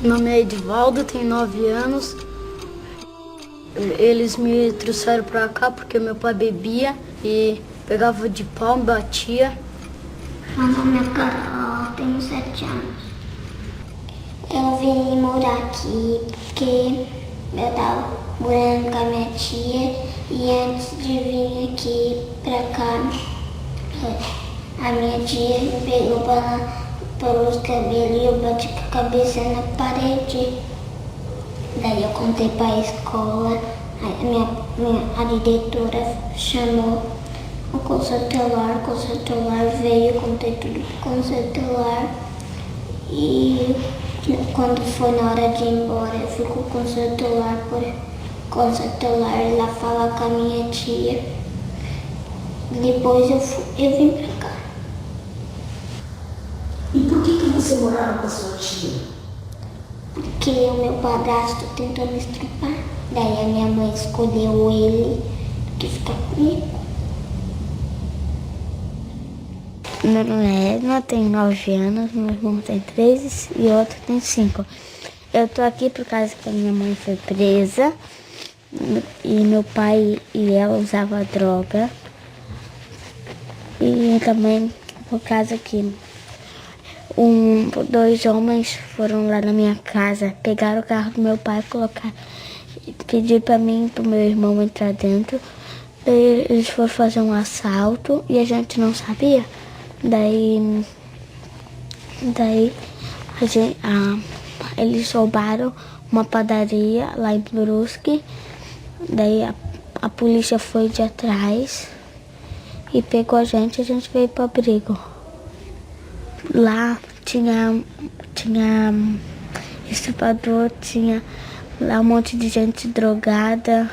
Meu nome é Edivaldo, tenho 9 anos. Eles me trouxeram pra cá porque meu pai bebia e pegava de pau, me batia. Meu nome é Carol, tenho 7 anos. Eu vim morar aqui porque eu tava morando com a minha tia e antes de vir aqui pra cá, a minha tia me pegou pelos cabelos e eu bati com a cabeça na parede. Daí eu contei pra escola, a diretora chamou o conselho tutelar veio, eu contei tudo pro conselho tutelar e quando foi na hora de ir embora eu fui com o conselho tutelar lá falar com a minha tia. Depois eu vim pra cá. E por que você morava com a sua tia? Porque o meu padrasto tentou me estrupar. Daí a minha mãe escolheu ele que ficar comigo. Meu nome é Edna, tenho 9 anos, meu irmão tem 3 e outro tem 5. Eu tô aqui por causa que a minha mãe foi presa e meu pai e ela usavam droga. E também por causa que 2 homens foram lá na minha casa, pegaram o carro do meu pai, colocaram, pediram pra mim e pro meu irmão entrar dentro. Daí eles foram fazer um assalto e a gente não sabia. Daí eles roubaram uma padaria lá em Brusque. Daí a polícia foi de atrás e pegou a gente veio pro abrigo. Lá tinha estuprador, tinha lá um monte de gente drogada,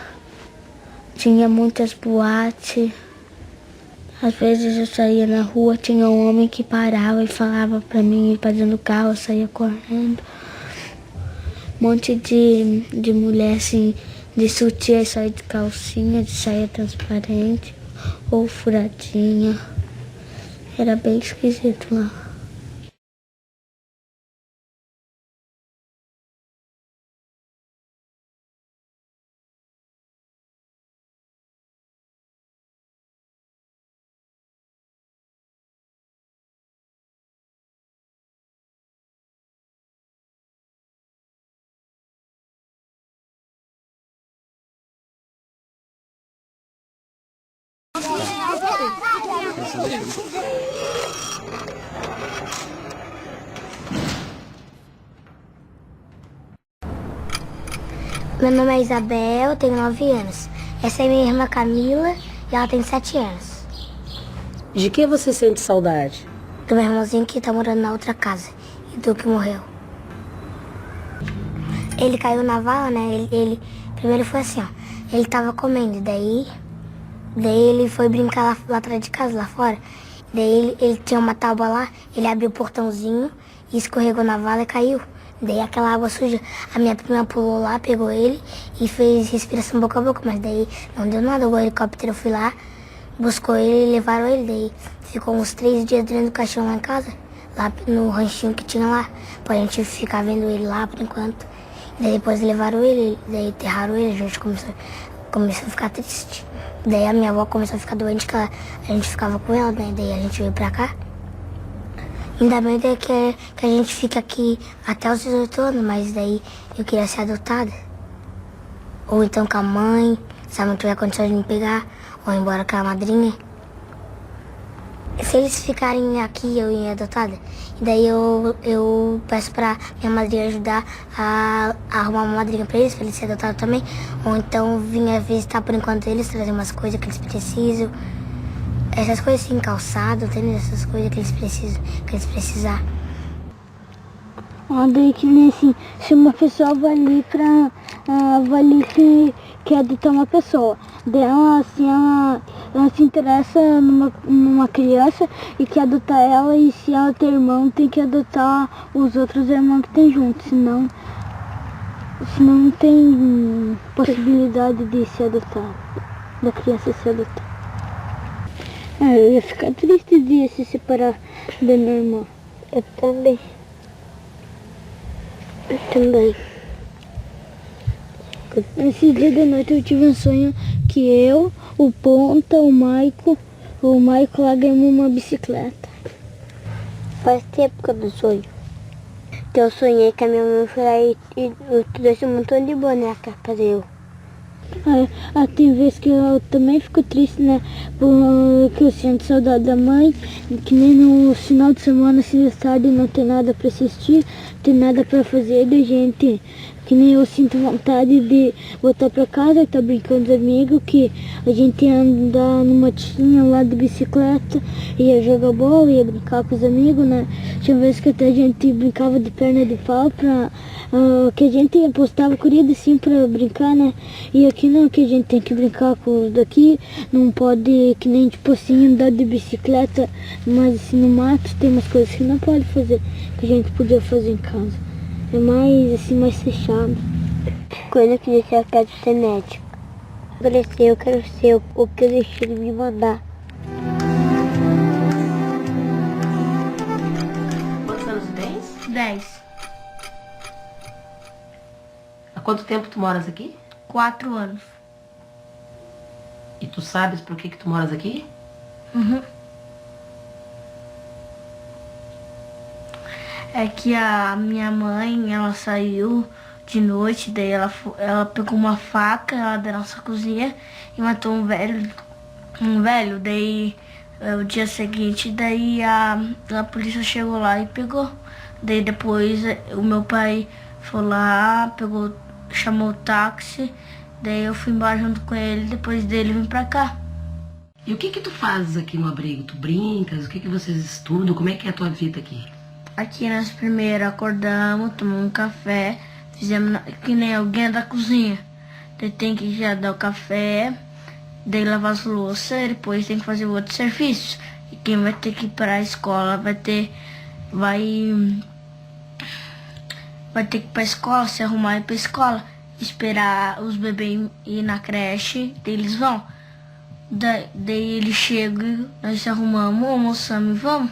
tinha muitas boates. Às vezes eu saía na rua, tinha um homem que parava e falava pra mim ir pra dentro do carro, eu saía correndo. Um monte de mulher assim, de sutiã, saia de calcinha, de saia transparente ou furadinha. Era bem esquisito lá. Meu nome é Isabel, tenho 9 anos. Essa é minha irmã Camila e ela tem 7 anos. De que você sente saudade? Do meu irmãozinho que tá morando na outra casa e do que morreu. Ele caiu na vala, né? Ele primeiro foi assim, ó. Ele tava comendo, daí ele foi brincar lá atrás de casa, lá fora. Daí ele tinha uma tábua lá, ele abriu o portãozinho e escorregou na vala e caiu. Daí aquela água suja, a minha prima pulou lá, pegou ele e fez respiração boca a boca, mas daí não deu nada. O helicóptero foi lá, buscou ele e levaram ele. Daí ficou uns 3 dias dentro do caixão lá em casa, lá no ranchinho que tinha lá, pra gente ficar vendo ele lá por enquanto. Daí depois levaram ele, daí enterraram ele, a gente começou a ficar triste. Daí a minha avó começou a ficar doente, que a gente ficava com ela, né? Daí a gente veio pra cá. Ainda bem que a gente fica aqui até os 18 anos, mas daí eu queria ser adotada. Ou então com a mãe, se a mãe tiver condições de me pegar, ou ir embora com a madrinha. Se eles ficarem aqui, eu ia adotada. E daí eu peço pra minha madrinha ajudar a arrumar uma madrinha pra eles serem adotados também. Ou então vir visitar por enquanto eles, trazer umas coisas que eles precisam. Essas coisas assim, calçado, entendeu? Essas coisas que eles precisar. Daí que nem assim, se uma pessoa vai ali que quer adotar uma pessoa, dela assim, ela se interessa numa criança e quer adotar ela, e se ela tem irmão, tem que adotar os outros irmãos que tem junto, senão não tem possibilidade de se adotar, da criança se adotar. Eu ia ficar triste de se separar da minha irmã. Eu também. Também. Esse dia da noite eu tive um sonho que eu, o Ponta, o Maico lá ganhamos uma bicicleta. Faz tempo que eu não sonho. Então eu sonhei que a minha mãe foi lá e trouxe um montão de boneca pra eu. Tem vezes que eu também fico triste, né? Porque eu sinto saudade da mãe, que nem no final de semana, assim, de tarde, não tem nada pra assistir, não tem nada pra fazer, da gente, que nem eu sinto vontade de voltar pra casa, estar brincando com os amigos, que a gente ia andar numa matinha lá de bicicleta, ia jogar bola, ia brincar com os amigos, né? Tinha vezes que até a gente brincava de perna de pau, que a gente apostava corrida assim pra brincar, né? E aqui não, que a gente tem que brincar com os daqui, não pode, que nem tipo assim, andar de bicicleta, mas assim no mato tem umas coisas que não pode fazer, que a gente podia fazer em casa. É mais assim, mais fechado. Quando eu crescer eu quero ser médico. Quando eu crescer eu quero ser o que o destino me mandar. Quantos anos tu tens? 10. Há quanto tempo tu moras aqui? 4 anos. E tu sabes por que tu moras aqui? Uhum. É que a minha mãe, ela saiu de noite, daí ela pegou uma faca lá da nossa cozinha e matou um velho, daí o dia seguinte, daí a polícia chegou lá e pegou. Daí depois o meu pai foi lá, chamou o táxi, daí eu fui embora junto com ele, depois dele vim pra cá. E o que tu fazes aqui no abrigo? Tu brincas? O que vocês estudam? Como é que é a tua vida aqui? Aqui nós primeiro acordamos, tomamos um café, fizemos que nem alguém da cozinha. Daí tem que já dar o café, daí lavar as louças, e depois tem que fazer outro serviço. E quem vai ter que ir para a escola vai ter que ir para a escola, se arrumar e ir para a escola, esperar os bebês ir na creche, daí eles vão. Daí eles chegam, nós se arrumamos, almoçamos e vamos.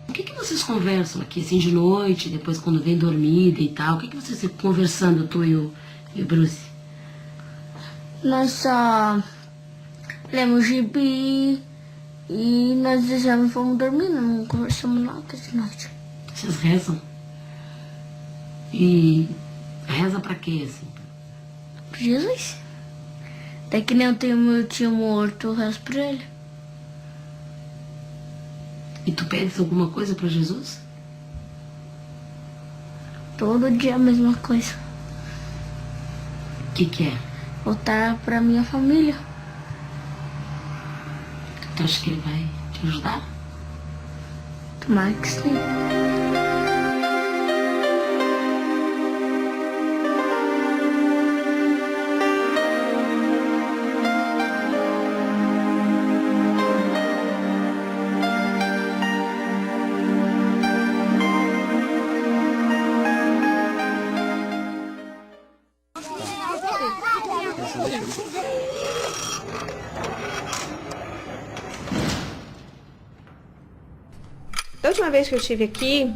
O que vocês conversam aqui, assim, de noite, depois quando vem dormir e tal? O que vocês ficam conversando, tu e o Bruce? Nós só lemos gibi e nós desejamos e fomos dormir, não conversamos nada de noite. Vocês rezam? E reza pra quê, assim? Por Jesus. Até que nem eu tenho meu tio morto, eu rezo por ele. E tu pedes alguma coisa pra Jesus? Todo dia a mesma coisa. O que é? Voltar pra minha família. Tu acha que ele vai te ajudar? Tomara que sim. Da última vez que eu estive aqui,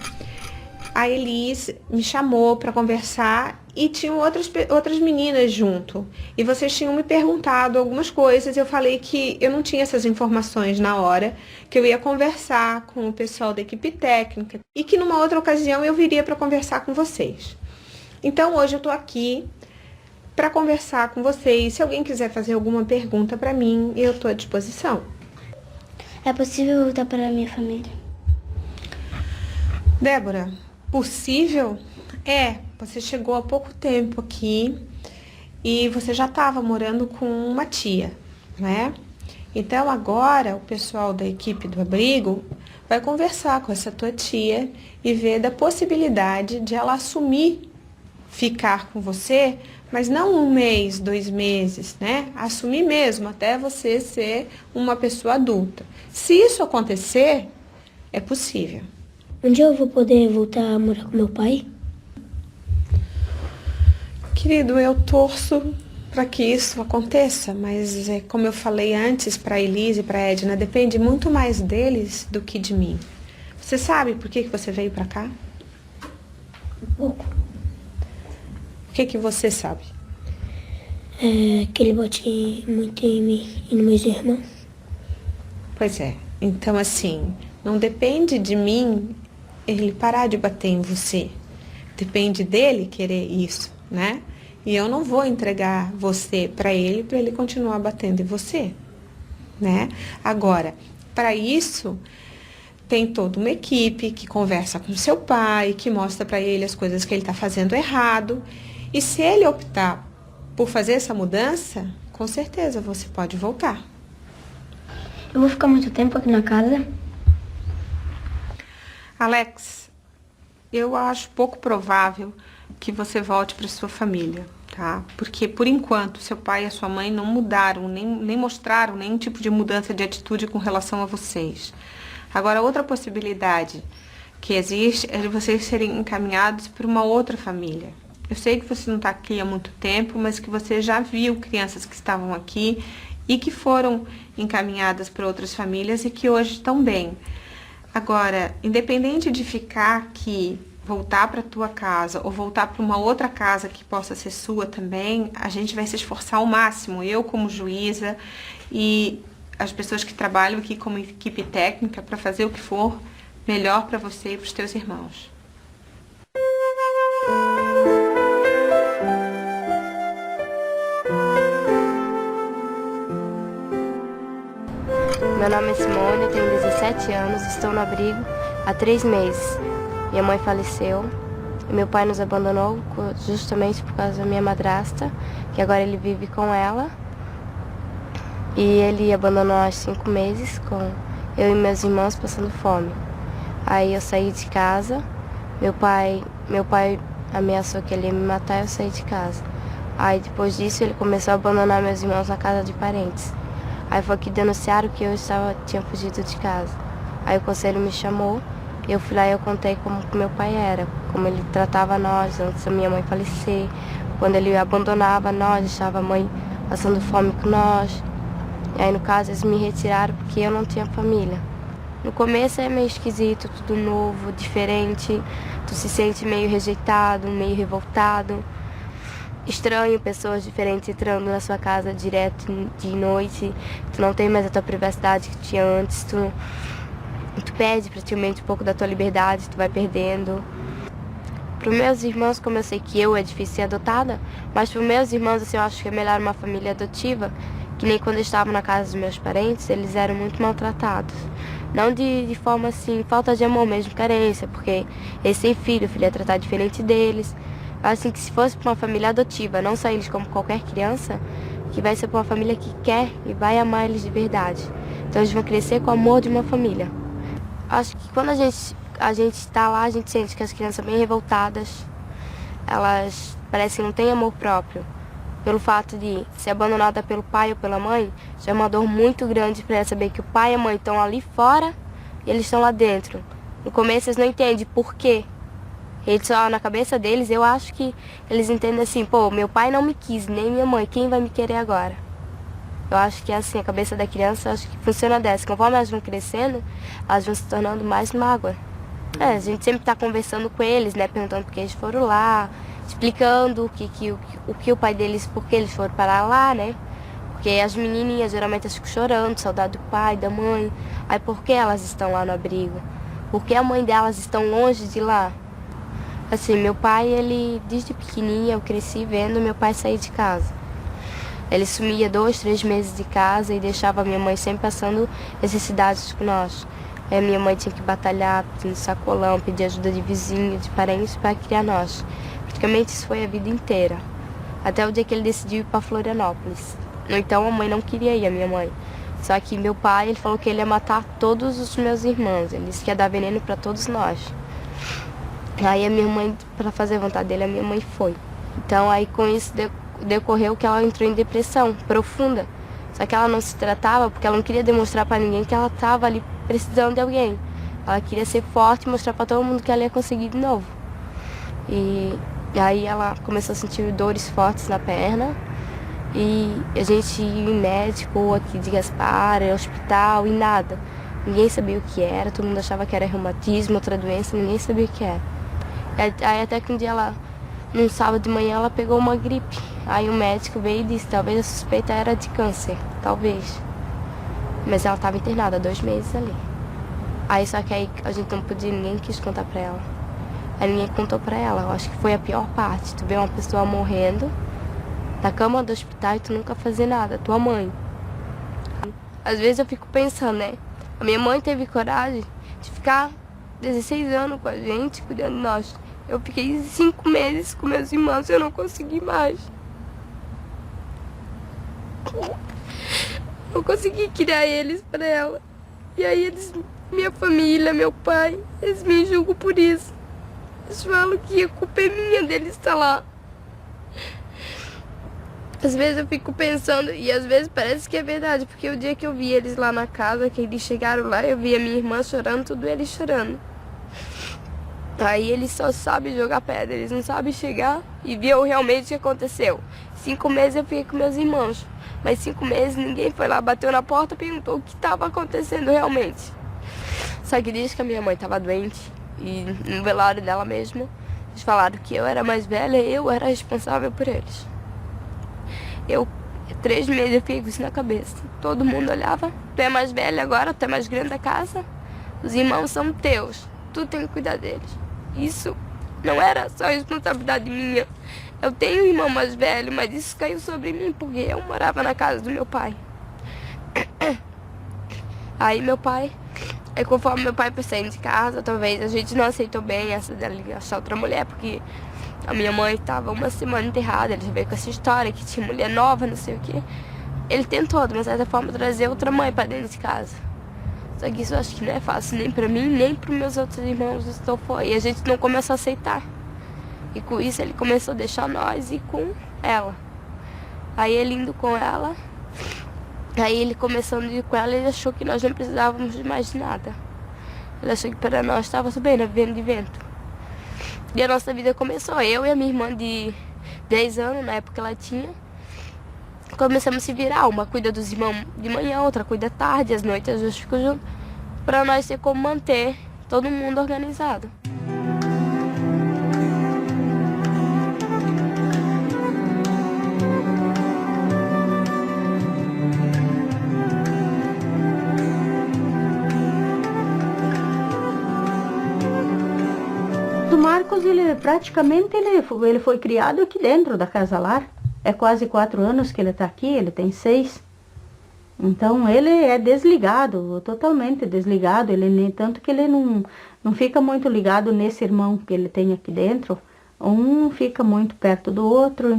a Elis me chamou para conversar e tinham outras meninas junto. E vocês tinham me perguntado algumas coisas e eu falei que eu não tinha essas informações na hora, que eu ia conversar com o pessoal da equipe técnica e que numa outra ocasião eu viria para conversar com vocês. Então hoje eu estou aqui para conversar com vocês. Se alguém quiser fazer alguma pergunta para mim, eu estou à disposição. É possível voltar para a minha família? Débora, possível? Você chegou há pouco tempo aqui e você já estava morando com uma tia, né? Então agora o pessoal da equipe do abrigo vai conversar com essa tua tia e ver da possibilidade de ela assumir ficar com você, mas não 1 mês, 2 meses, né? Assumir mesmo até você ser uma pessoa adulta. Se isso acontecer, é possível. Um dia eu vou poder voltar a morar com meu pai? Querido, eu torço para que isso aconteça, mas como eu falei antes para a Elise e para a Edna, depende muito mais deles do que de mim. Você sabe por que você veio para cá? Um pouco. O que você sabe? Que ele bate muito em mim e nos meus irmãos. Pois é. Então, assim, não depende de mim ele parar de bater em você. Depende dele querer isso, né? E eu não vou entregar você para ele continuar batendo em você, né? Agora, para isso, tem toda uma equipe que conversa com seu pai, que mostra para ele as coisas que ele está fazendo errado. E se ele optar por fazer essa mudança, com certeza você pode voltar. Eu vou ficar muito tempo aqui na casa? Alex, eu acho pouco provável que você volte para sua família, tá? Porque, por enquanto, seu pai e a sua mãe não mudaram, nem mostraram nenhum tipo de mudança de atitude com relação a vocês. Agora, outra possibilidade que existe é de vocês serem encaminhados para uma outra família. Eu sei que você não está aqui há muito tempo, mas que você já viu crianças que estavam aqui e que foram encaminhadas para outras famílias e que hoje estão bem. Agora, independente de ficar aqui, voltar para a tua casa ou voltar para uma outra casa que possa ser sua também, a gente vai se esforçar ao máximo, eu como juíza e as pessoas que trabalham aqui como equipe técnica, para fazer o que for melhor para você e para os teus irmãos. Meu nome é Simone, eu tenho 17 anos, estou no abrigo há 3 meses. Minha mãe faleceu e meu pai nos abandonou justamente por causa da minha madrasta, que agora ele vive com ela. E ele abandonou há 5 meses, com eu e meus irmãos passando fome. Aí eu saí de casa, meu pai ameaçou que ele ia me matar e eu saí de casa. Aí depois disso ele começou a abandonar meus irmãos na casa de parentes. Aí foi que denunciaram que eu tinha fugido de casa. Aí o conselho me chamou, eu fui lá e eu contei como que meu pai era, como ele tratava nós antes da minha mãe falecer, quando ele abandonava nós, deixava a mãe passando fome com nós. E aí no caso eles me retiraram porque eu não tinha família. No começo é meio esquisito, tudo novo, diferente, tu se sente meio rejeitado, meio revoltado. Estranho, pessoas diferentes entrando na sua casa direto de noite. Tu não tem mais a tua privacidade que tinha antes. Tu perde praticamente um pouco da tua liberdade, tu vai perdendo. Para os meus irmãos, como eu sei que é difícil ser adotada, mas para os meus irmãos assim, eu acho que é melhor uma família adotiva, que nem quando eu estava na casa dos meus parentes, eles eram muito maltratados. Não de forma assim, falta de amor mesmo, carência, porque eles têm filho, o filho é tratado diferente deles. Assim que se fosse para uma família adotiva, não só eles como qualquer criança, que vai ser para uma família que quer e vai amar eles de verdade. Então eles vão crescer com o amor de uma família. Acho que quando a gente está lá, a gente sente que as crianças são bem revoltadas, elas parecem que não têm amor próprio. Pelo fato de ser abandonada pelo pai ou pela mãe, já é uma dor muito grande para elas saber que o pai e a mãe estão ali fora e eles estão lá dentro. No começo eles não entendem por quê. Eles só, na cabeça deles, eu acho que eles entendem assim, pô, meu pai não me quis, nem minha mãe, quem vai me querer agora? Eu acho que assim, a cabeça da criança, acho que funciona dessa. Conforme elas vão crescendo, elas vão se tornando mais mágoa. A gente sempre está conversando com eles, né, perguntando por que eles foram lá, explicando o que o pai deles, por que eles foram parar lá, né? Porque as menininhas geralmente elas ficam chorando, saudade do pai, da mãe. Aí por que elas estão lá no abrigo? Por que a mãe delas estão longe de lá? Assim, meu pai, ele, desde pequenininha, eu cresci vendo meu pai sair de casa. Ele sumia 2, 3 meses de casa e deixava a minha mãe sempre passando necessidades com nós. Aí a minha mãe tinha que batalhar, pedindo sacolão, pedir ajuda de vizinho, de parentes para criar nós. Praticamente isso foi a vida inteira. Até o dia que ele decidiu ir para Florianópolis. Então a mãe não queria ir, a minha mãe. Só que meu pai, ele falou que ele ia matar todos os meus irmãos. Ele disse que ia dar veneno para todos nós. Aí a minha mãe, para fazer a vontade dele, a minha mãe foi. Então aí com isso decorreu que ela entrou em depressão profunda. Só que ela não se tratava porque ela não queria demonstrar para ninguém que ela estava ali precisando de alguém. Ela queria ser forte e mostrar para todo mundo que ela ia conseguir de novo. E aí ela começou a sentir dores fortes na perna. E a gente ia em médico aqui de Gaspar, hospital e nada. Ninguém sabia o que era, todo mundo achava que era reumatismo, outra doença, ninguém sabia o que era. Aí até que um dia ela Num sábado de manhã ela pegou uma gripe. Aí o médico veio e disse, talvez a suspeita era de câncer, talvez. Mas ela estava internada 2 meses ali. Aí só que aí a gente não podia, ninguém quis contar pra ela. Aí ninguém contou pra ela, eu acho que foi a pior parte. Tu vê uma pessoa morrendo, na cama do hospital e tu nunca fazer nada, tua mãe. Às vezes eu fico pensando, né? A minha mãe teve coragem de ficar 16 anos com a gente, cuidando de nós. Eu fiquei 5 meses com meus irmãos e eu não consegui mais. Eu consegui criar eles pra ela. E aí eles, minha família, meu pai, eles me julgam por isso. Eles falam que a culpa é minha deles estar lá. Às vezes eu fico pensando, e às vezes parece que é verdade, porque o dia que eu vi eles lá na casa, que eles chegaram lá, eu vi a minha irmã chorando, tudo eles chorando. Aí eles só sabem jogar pedra, eles não sabem chegar e ver realmente o que aconteceu. 5 meses eu fiquei com meus irmãos, mas 5 meses ninguém foi lá, bateu na porta e perguntou o que estava acontecendo realmente. Só que diz que a minha mãe estava doente, e no velório dela mesmo, eles falaram que eu era mais velha e eu era responsável por eles. 3 meses eu fiquei com isso na cabeça. Todo mundo olhava, tu é mais velha agora, tu é mais grande da casa, os irmãos são teus, tu tem que cuidar deles. Isso não era só responsabilidade minha. Eu tenho um irmão mais velho, mas isso caiu sobre mim porque eu morava na casa do meu pai. Aí conforme meu pai foi saindo de casa, talvez a gente não aceitou bem essa dele achar outra mulher, porque a minha mãe estava 1 semana enterrada, ele já veio com essa história que tinha mulher nova, não sei o quê. Ele tentou, de uma certa forma, trazer outra mãe para dentro de casa. Só que isso eu acho que não é fácil, nem para mim, nem para meus outros irmãos. E a gente não começou a aceitar. E com isso ele começou a deixar nós ir com ela. Aí ele indo com ela, aí ele começando a ir com ela, ele achou que nós não precisávamos de mais nada. Ele achou que para nós estava tudo bem, né, vivendo de vento. E a nossa vida começou, eu e a minha irmã de 10 anos, na época ela tinha, começamos a se virar, uma cuida dos irmãos de manhã, outra cuida à tarde, às noites as duas ficam juntas, para nós ter como manter todo mundo organizado. O Marcos, ele foi criado aqui dentro da Casa Lar. É quase 4 anos que ele está aqui, ele tem 6. Então ele é desligado, totalmente desligado. Tanto que ele não fica muito ligado nesse irmão que ele tem aqui dentro. Um fica muito perto do outro.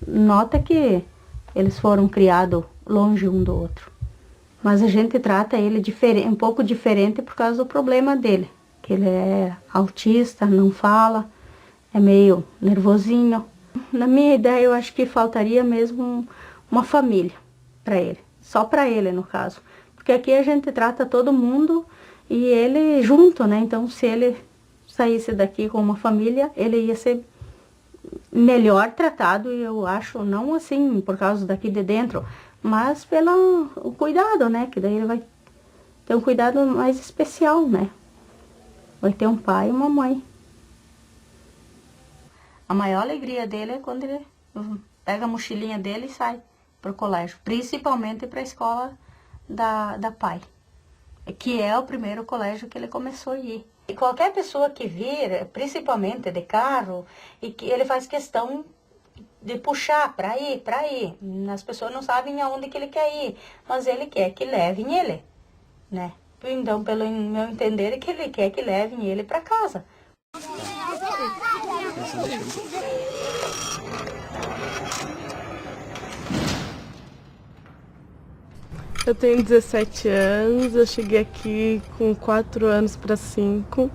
Nota que eles foram criados longe um do outro. Mas a gente trata ele um pouco diferente por causa do problema dele. Que ele é autista, não fala, é meio nervosinho. Na minha ideia, eu acho que faltaria mesmo uma família para ele. Só para ele, no caso. Porque aqui a gente trata todo mundo e ele junto, né? Então, se ele saísse daqui com uma família, ele ia ser melhor tratado, e eu acho, não assim por causa daqui de dentro, mas pelo o cuidado, né? Que daí ele vai ter um cuidado mais especial, né? Vai ter um pai e uma mãe. A maior alegria dele é quando ele pega a mochilinha dele e sai para o colégio. Principalmente para a escola da pai. Que é o primeiro colégio que ele começou a ir. E qualquer pessoa que vir, principalmente de carro, e que ele faz questão de puxar para ir. As pessoas não sabem aonde que ele quer ir. Mas ele quer que levem ele, né? Então, pelo meu entender, é que ele quer que levem ele para casa. Eu tenho 17 anos, eu cheguei aqui com 4 anos para 5.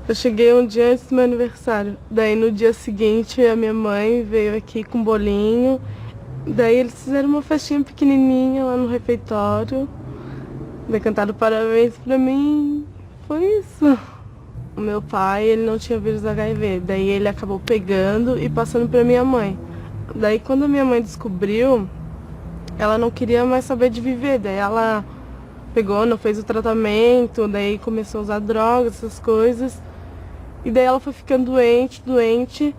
Eu cheguei um dia antes do meu aniversário. Daí no dia seguinte a minha mãe veio aqui com um bolinho. Daí eles fizeram uma festinha pequenininha lá no refeitório. Daí cantaram parabéns pra mim, foi isso. O meu pai, ele não tinha vírus HIV, daí ele acabou pegando e passando pra minha mãe. Daí quando a minha mãe descobriu, ela não queria mais saber de viver, daí ela pegou, não fez o tratamento, daí começou a usar drogas, essas coisas. E daí ela foi ficando doente,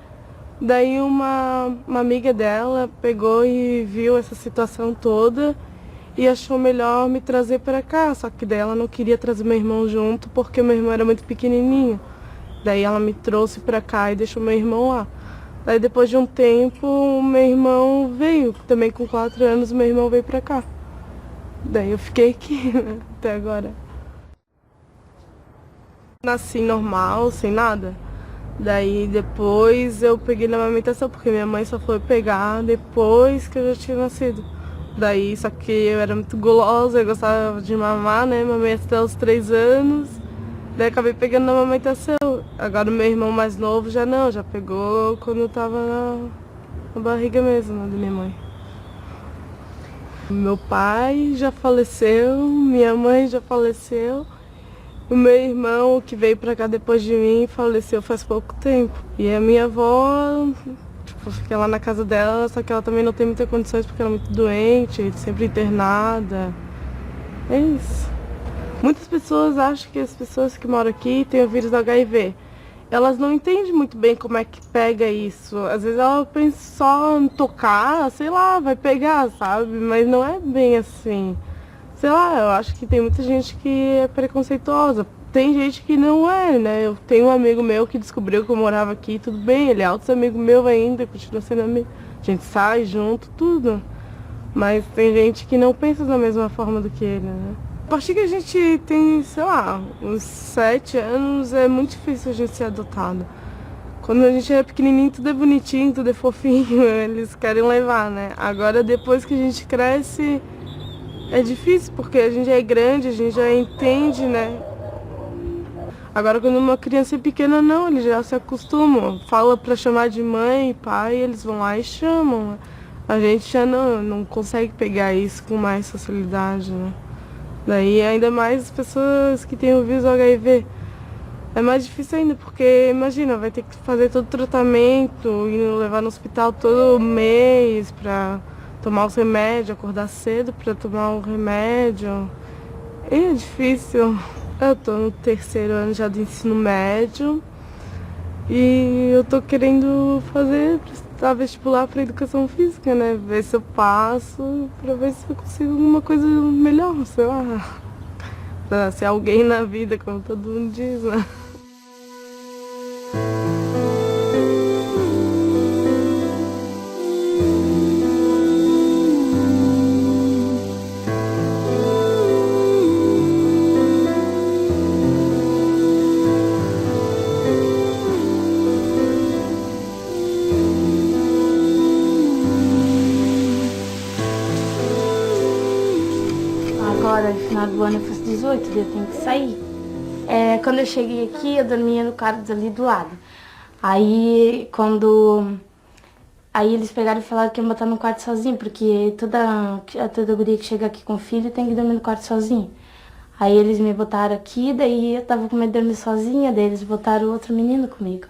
Daí uma amiga dela pegou e viu essa situação toda e achou melhor me trazer para cá. Só que daí ela não queria trazer meu irmão junto porque meu irmão era muito pequenininho. Daí ela me trouxe para cá e deixou meu irmão lá. Daí depois de um tempo, meu irmão veio. Também com 4 anos, meu irmão veio para cá. Daí eu fiquei aqui, né, até agora. Nasci normal, sem nada. Daí depois eu peguei na amamentação, porque minha mãe só foi pegar depois que eu já tinha nascido. Daí, só que eu era muito gulosa, eu gostava de mamar, né? Mamei até os 3 anos. Daí acabei pegando na amamentação. Agora o meu irmão mais novo já não, já pegou quando eu tava na barriga mesmo, né, da minha mãe. Meu pai já faleceu, minha mãe já faleceu. O meu irmão, que veio pra cá depois de mim, faleceu faz pouco tempo. E a minha avó, tipo, fiquei lá na casa dela, só que ela também não tem muitas condições porque ela é muito doente, sempre internada. É isso. Muitas pessoas acham que as pessoas que moram aqui têm o vírus do HIV. Elas não entendem muito bem como é que pega isso. Às vezes ela pensa só em tocar, sei lá, vai pegar, sabe? Mas não é bem assim. Sei lá, eu acho que tem muita gente que é preconceituosa. Tem gente que não é, né? Eu tenho um amigo meu que descobriu que eu morava aqui, tudo bem, ele é alto amigo meu ainda, continua sendo amigo. A gente sai junto, tudo. Mas tem gente que não pensa da mesma forma do que ele, né? A partir que a gente tem, sei lá, uns 7 anos, é muito difícil a gente ser adotado. Quando a gente é pequenininho, tudo é bonitinho, tudo é fofinho, eles querem levar, né? Agora, depois que a gente cresce, é difícil, porque a gente é grande, a gente já entende, né? Agora, quando uma criança é pequena, não, eles já se acostumam. Fala pra chamar de mãe e pai, eles vão lá e chamam. A gente já não consegue pegar isso com mais facilidade, né? Daí, ainda mais as pessoas que têm o vírus HIV. É mais difícil ainda, porque, imagina, vai ter que fazer todo o tratamento, e levar no hospital todo mês pra tomar os remédios, acordar cedo pra tomar o remédio. E é difícil. Eu tô no 3º ano já do ensino médio e eu tô querendo prestar vestibular pra educação física, né? Ver se eu passo pra ver se eu consigo alguma coisa melhor, sei lá. Pra ser alguém na vida, como todo mundo diz, né? Agora, no final do ano, eu faço 18, daí eu tenho que sair. Quando eu cheguei aqui, eu dormia no quarto ali do lado. Aí eles pegaram e falaram que iam botar no quarto sozinho, porque toda guria que chega aqui com filho tem que dormir no quarto sozinho. Aí eles me botaram aqui, daí eu tava com medo de dormir sozinha, daí eles botaram outro menino comigo.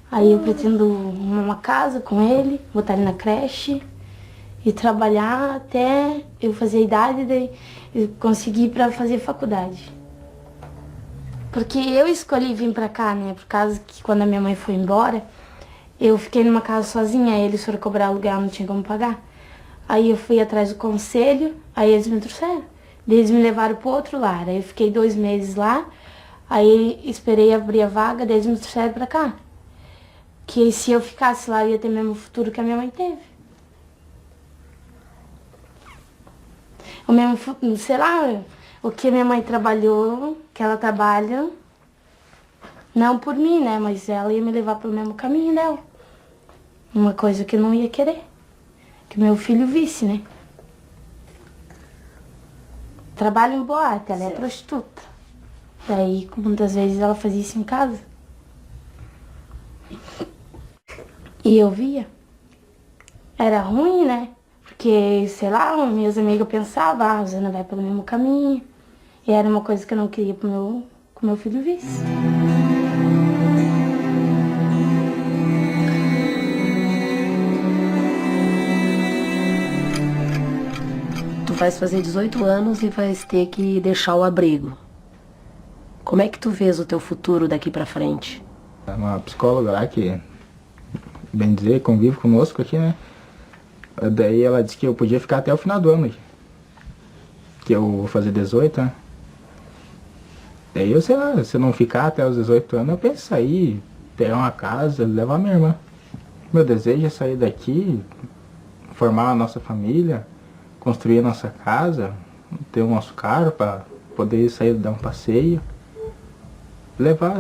Aí eu pretendo uma casa com ele, botar ele na creche e trabalhar até eu fazer a idade, daí eu conseguir para fazer faculdade. Porque eu escolhi vir pra cá, né, por causa que quando a minha mãe foi embora, eu fiquei numa casa sozinha, eles foram cobrar aluguel, não tinha como pagar. Aí eu fui atrás do conselho, aí eles me trouxeram. Daí eles me levaram pro outro lar, aí eu fiquei 2 meses lá, aí esperei abrir a vaga, daí eles me trouxeram pra cá. Que se eu ficasse lá, eu ia ter o mesmo futuro que a minha mãe teve. O mesmo futuro, sei lá, o que minha mãe trabalhou, que ela trabalha, não por mim, né, mas ela ia me levar pelo mesmo caminho dela. Uma coisa que eu não ia querer, que meu filho visse, né. Trabalha em boate, ela é prostituta. Daí, muitas vezes ela fazia isso em casa. E eu via. Era ruim, né? Porque, sei lá, minhas amigas pensavam, a Rosana vai pelo mesmo caminho. E era uma coisa que eu não queria que meu filho visse. Tu vais fazer 18 anos e vais ter que deixar o abrigo. Como é que tu vês o teu futuro daqui pra frente? Uma psicóloga lá que bem dizer, convive conosco aqui, né? Daí ela disse que eu podia ficar até o final do ano aqui. Que eu vou fazer 18, né? Daí eu, sei lá, se eu não ficar até os 18 anos, eu penso em sair, pegar uma casa, levar minha irmã. Meu desejo é sair daqui, formar a nossa família, construir a nossa casa, ter o nosso carro para poder sair, dar um passeio,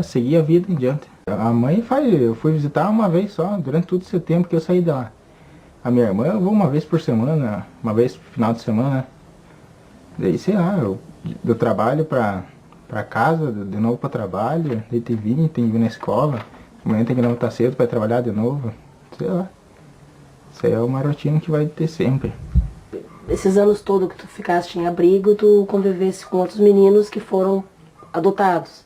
seguir a vida em diante. A mãe eu fui visitar uma vez só, durante todo esse tempo que eu saí de lá. A minha irmã eu vou uma vez por semana, uma vez no final de semana. Daí, sei lá, eu trabalho pra casa, de novo pra trabalho, daí tem que vir na escola, amanhã tem que levantar cedo pra trabalhar de novo, sei lá. Isso aí é uma rotina que vai ter sempre. Esses anos todos que tu ficaste em abrigo, tu convivesse com outros meninos que foram adotados.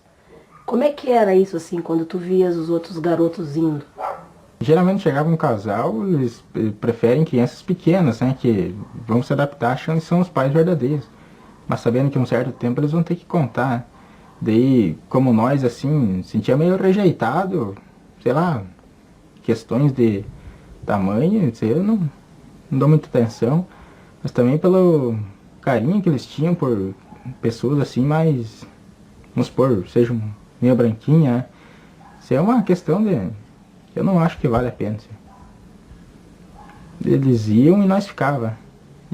Como é que era isso, assim, quando tu vias os outros garotos indo? Geralmente chegava um casal, eles preferem crianças pequenas, né, que vão se adaptar achando que são os pais verdadeiros. Mas sabendo que um certo tempo eles vão ter que contar, né? Daí, como nós, assim, sentia meio rejeitado, sei lá, questões de tamanho, eu não dou muita atenção. Mas também pelo carinho que eles tinham por pessoas assim mais, vamos supor, sejam meio branquinha, né? Isso é uma questão de... eu não acho que vale a pena. Assim. Eles iam e nós ficava.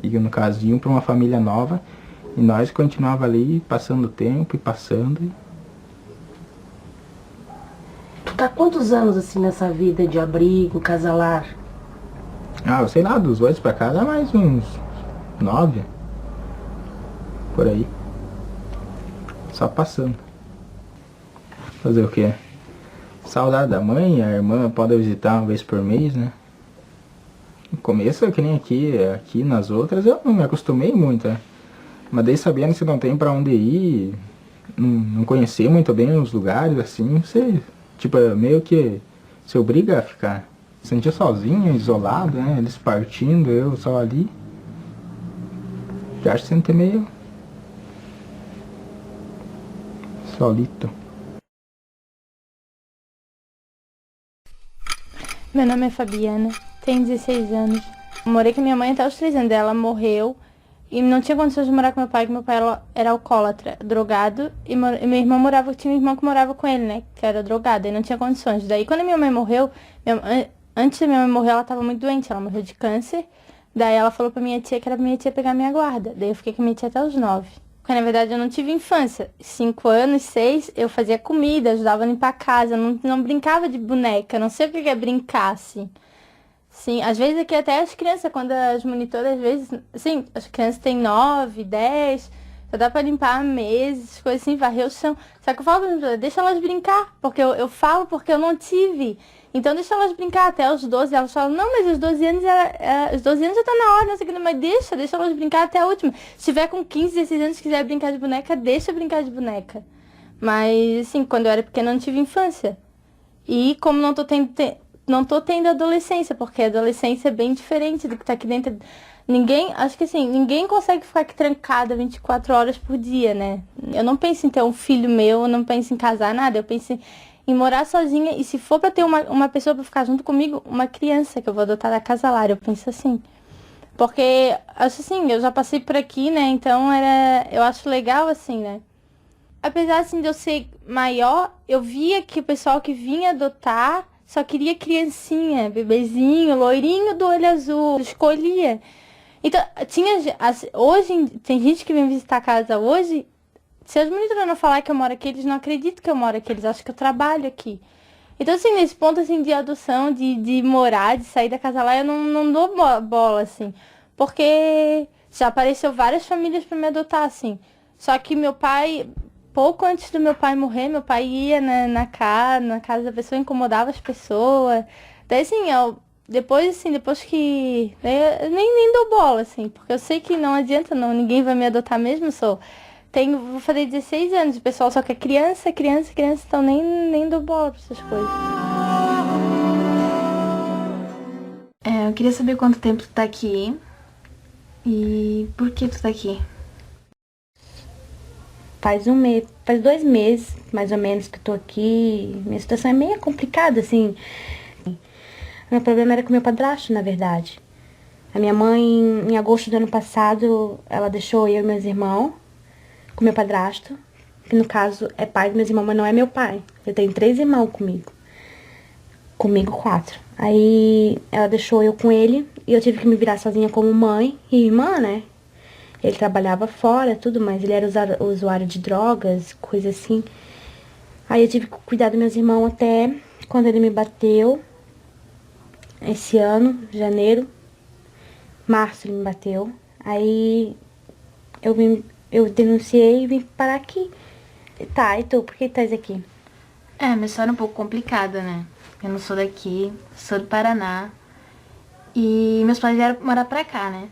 E no caso, iam para uma família nova e nós continuava ali, passando o tempo e passando. Tu tá quantos anos assim nessa vida de abrigo, casalar? Ah, eu sei lá, dos 8 pra cá dá mais uns 9. Por aí. Só passando. Fazer o quê? Saudade da mãe, a irmã pode visitar uma vez por mês, né? No começo, que nem aqui nas outras, eu não me acostumei muito, né? Mas daí sabendo que você não tem pra onde ir, não conhecer muito bem os lugares, assim, você, tipo, meio que se obriga a ficar. Sentia sozinho, isolado, né? Eles partindo, eu só ali. Já acho que senti meio solito. Meu nome é Fabiana, tenho 16 anos. Morei com a minha mãe até os 3 anos. Ela morreu e não tinha condições de morar com meu pai, porque meu pai era alcoólatra, drogado. E meu irmão tinha um irmão que morava com ele, né? Que era drogado, e não tinha condições. Daí quando a minha mãe morreu, antes da minha mãe morrer, ela tava muito doente, ela morreu de câncer. Daí ela falou pra minha tia que era pra minha tia pegar minha guarda. Daí eu fiquei com a minha tia até os 9. Porque na verdade eu não tive infância. 5 anos, 6, eu fazia comida, ajudava a limpar a casa, não brincava de boneca, não sei o que é brincar, assim. Sim, às vezes aqui até as crianças, quando as monitoras, às vezes, assim, as crianças têm 9, 10, só dá pra limpar a mesa, essas coisas assim, varrer o chão. Só que eu falo pra mim, deixa elas brincar, porque eu falo porque eu não tive. Então deixa elas brincar até os 12, elas falam, não, mas os 12 anos, os 12 anos já tá na hora, não sei o que, mas deixa elas brincar até a última. Se tiver com 15, 16 anos e quiser brincar de boneca, deixa brincar de boneca. Mas, assim, quando eu era pequena eu não tive infância. E como não tô tendo adolescência, porque a adolescência é bem diferente do que tá aqui dentro. Acho que assim, ninguém consegue ficar aqui trancada 24 horas por dia, né? Eu não penso em ter um filho meu, eu não penso em casar, nada, eu penso em morar sozinha, e se for pra ter uma pessoa pra ficar junto comigo, uma criança que eu vou adotar da Casalar, eu penso assim. Porque, acho assim, eu já passei por aqui, né, então eu acho legal assim, né. Apesar assim de eu ser maior, eu via que o pessoal que vinha adotar só queria criancinha, bebezinho, loirinho do olho azul, escolhia. Então, hoje, tem gente que vem visitar a casa hoje. Se as monitoras não falar que eu moro aqui, eles não acreditam que eu moro aqui, eles acham que eu trabalho aqui. Então, assim, nesse ponto, assim, de adoção, de morar, de sair da casa lá, eu não dou bola, assim. Porque já apareceu várias famílias pra me adotar, assim. Só que meu pai, pouco antes do meu pai morrer, meu pai ia na casa da pessoa, incomodava as pessoas. Daí, assim, depois que... Eu nem dou bola, assim, porque eu sei que não adianta, ninguém vai me adotar mesmo, vou fazer 16 anos, o pessoal só quer criança, então nem dou bola pra essas coisas. Eu queria saber quanto tempo tu tá aqui e por que tu tá aqui. Faz 2 meses, mais ou menos, que eu tô aqui. Minha situação é meio complicada, assim. Meu problema era com meu padrasto, na verdade. A minha mãe, em agosto do ano passado, ela deixou eu e meus irmãos com meu padrasto, que no caso é pai dos meus irmãos, mas não é meu pai. Eu tenho 3 irmãos comigo. Comigo 4. Aí ela deixou eu com ele e eu tive que me virar sozinha como mãe e irmã, né? Ele trabalhava fora, tudo, mas ele era usuário de drogas, coisa assim. Aí eu tive que cuidar dos meus irmãos até quando ele me bateu. Esse ano, janeiro, março ele me bateu. Aí eu denunciei e vim parar aqui. Tá, e tu, por que estás aqui? Minha história é um pouco complicada, né? Eu não sou daqui, sou do Paraná. E meus pais vieram morar pra cá, né?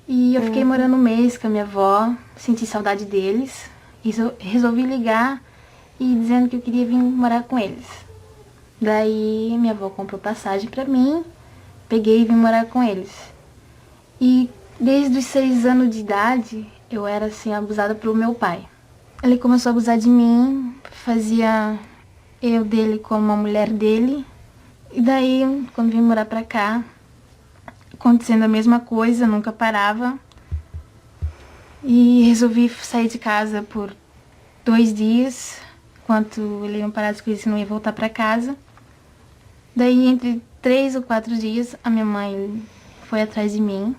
E eu fiquei morando um mês com a minha avó, senti saudade deles. E resolvi ligar e dizendo que eu queria vir morar com eles. Daí minha avó comprou passagem pra mim, peguei e vim morar com eles. E desde os 6 anos de idade, eu era assim, abusada pelo meu pai. Ele começou a abusar de mim, fazia eu dele como a mulher dele. E daí, quando vim morar pra cá, acontecendo a mesma coisa, nunca parava. E resolvi sair de casa por 2 dias, enquanto ele não parasse com isso, não ia voltar pra casa. Daí, entre 3 ou 4 dias, a minha mãe foi atrás de mim.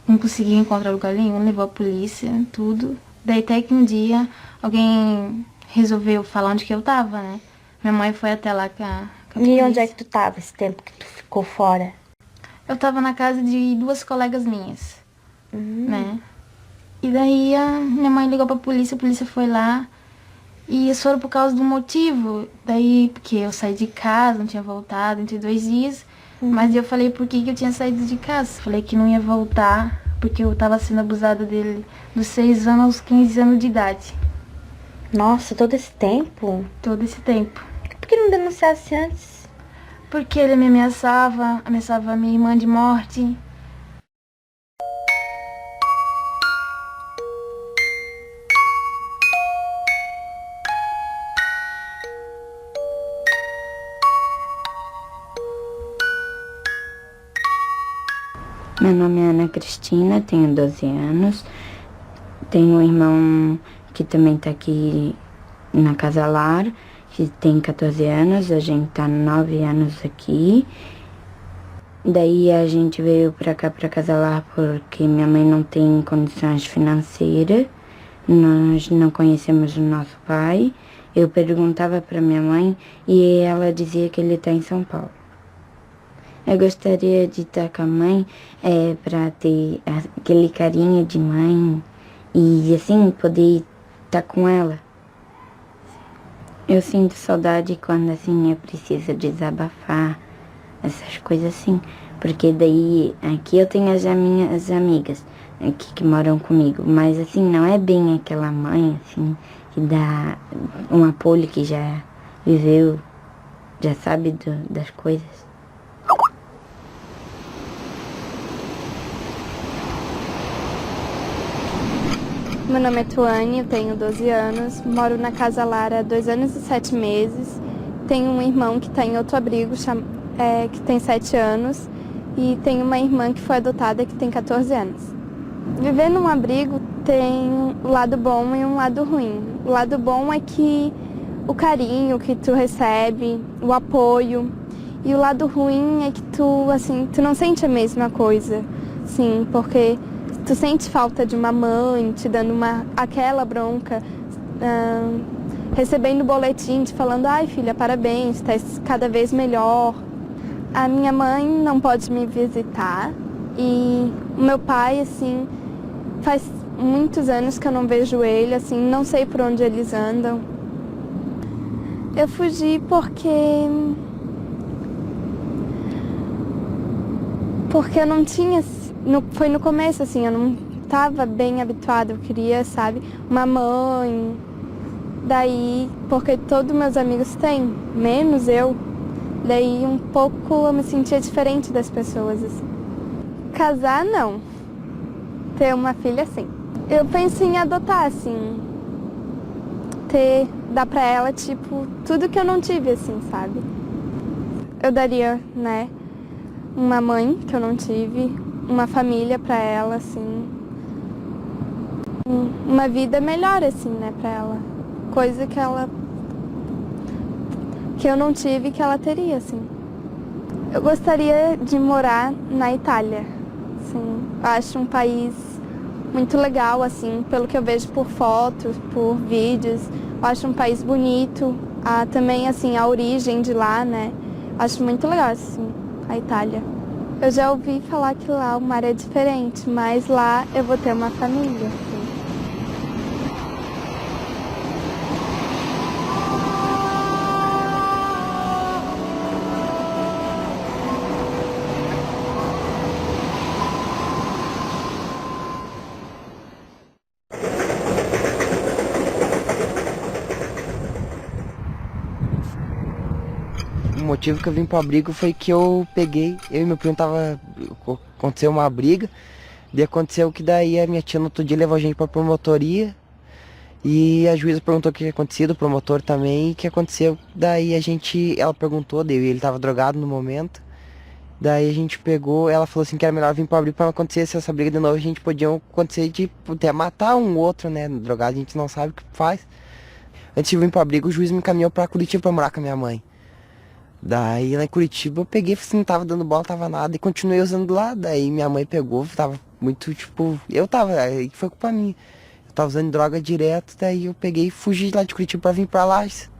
Não conseguia encontrar lugar nenhum, levou a polícia, tudo. Daí até que um dia alguém resolveu falar onde que eu tava, né? Minha mãe foi até lá com a polícia. E onde é que tu tava esse tempo que tu ficou fora? Eu tava na casa de 2 colegas minhas, né? E daí a minha mãe ligou pra polícia, a polícia foi lá. E eles foram por causa do motivo. Daí, porque eu saí de casa, não tinha voltado entre 2 dias. Mas eu falei por que eu tinha saído de casa. Falei que não ia voltar, porque eu tava sendo abusada dele dos 6 anos aos 15 anos de idade. Nossa, todo esse tempo? Todo esse tempo. Por que não denunciasse antes? Porque ele me ameaçava a minha irmã de morte. Meu nome é Ana Cristina, tenho 12 anos. Tenho um irmão que também tá aqui na Casa Lar, que tem 14 anos. A gente tá 9 anos aqui. Daí a gente veio pra cá, pra Casa Lar, porque minha mãe não tem condições financeiras. Nós não conhecemos o nosso pai. Eu perguntava pra minha mãe e ela dizia que ele tá em São Paulo. Eu gostaria de estar com a mãe para ter aquele carinho de mãe e assim poder estar com ela. Eu sinto saudade quando assim eu preciso desabafar, essas coisas assim, porque daí aqui eu tenho as minhas amigas aqui que moram comigo, mas assim não é bem aquela mãe assim que dá um apoio, que já viveu, já sabe das coisas. Meu nome é Tuane, eu tenho 12 anos, moro na Casa Lara há 2 anos e 7 meses. Tenho um irmão que está em outro abrigo, que tem 7 anos, e tenho uma irmã que foi adotada que tem 14 anos. Viver num abrigo tem um lado bom e um lado ruim. O lado bom é que o carinho que tu recebe, o apoio, e o lado ruim é que tu não sente a mesma coisa, sim, porque tu sente falta de uma mãe te dando aquela bronca, recebendo boletim te falando, ai filha, parabéns, tá cada vez melhor. A minha mãe não pode me visitar e o meu pai, assim, faz muitos anos que eu não vejo ele, assim, não sei por onde eles andam. Eu fugi porque eu não tinha... Foi no começo, assim, eu não estava bem habituada, eu queria, sabe, uma mãe. Daí, porque todos meus amigos têm, menos eu, daí um pouco eu me sentia diferente das pessoas, assim. Casar, não. Ter uma filha, sim. Eu penso em adotar, assim, dar pra ela, tipo, tudo que eu não tive, assim, sabe? eu daria, né, uma mãe que eu não tive, uma família para ela, assim, uma vida melhor, assim, né, para ela. Coisa que eu não tive que ela teria, assim. Eu gostaria de morar na Itália, assim, acho um país muito legal, assim, pelo que eu vejo por fotos, por vídeos, eu acho um país bonito, também, assim, a origem de lá, né, acho muito legal, assim, a Itália. Eu já ouvi falar que lá o mar é diferente, mas lá eu vou ter uma família, assim. O motivo que eu vim pro abrigo foi que eu e meu primo aconteceu uma briga, daí aconteceu que daí a minha tia no outro dia levou a gente pra promotoria e a juíza perguntou o que tinha acontecido, o promotor também, e o que aconteceu, daí ela perguntou, daí ele tava drogado no momento, daí a gente ela falou assim que era melhor vir pro abrigo pra não acontecer essa briga de novo, a gente podia acontecer de até matar um outro, né, drogado, a gente não sabe o que faz. Antes de vir pro abrigo, o juiz me encaminhou pra Curitiba pra morar com a minha mãe. Daí lá em Curitiba eu peguei, assim, não tava dando bola, tava nada, e continuei usando lá. Daí minha mãe pegou, tava muito, tipo, aí foi culpa minha. Eu tava usando droga direto, daí eu peguei e fugi lá de Curitiba pra vir pra Lages.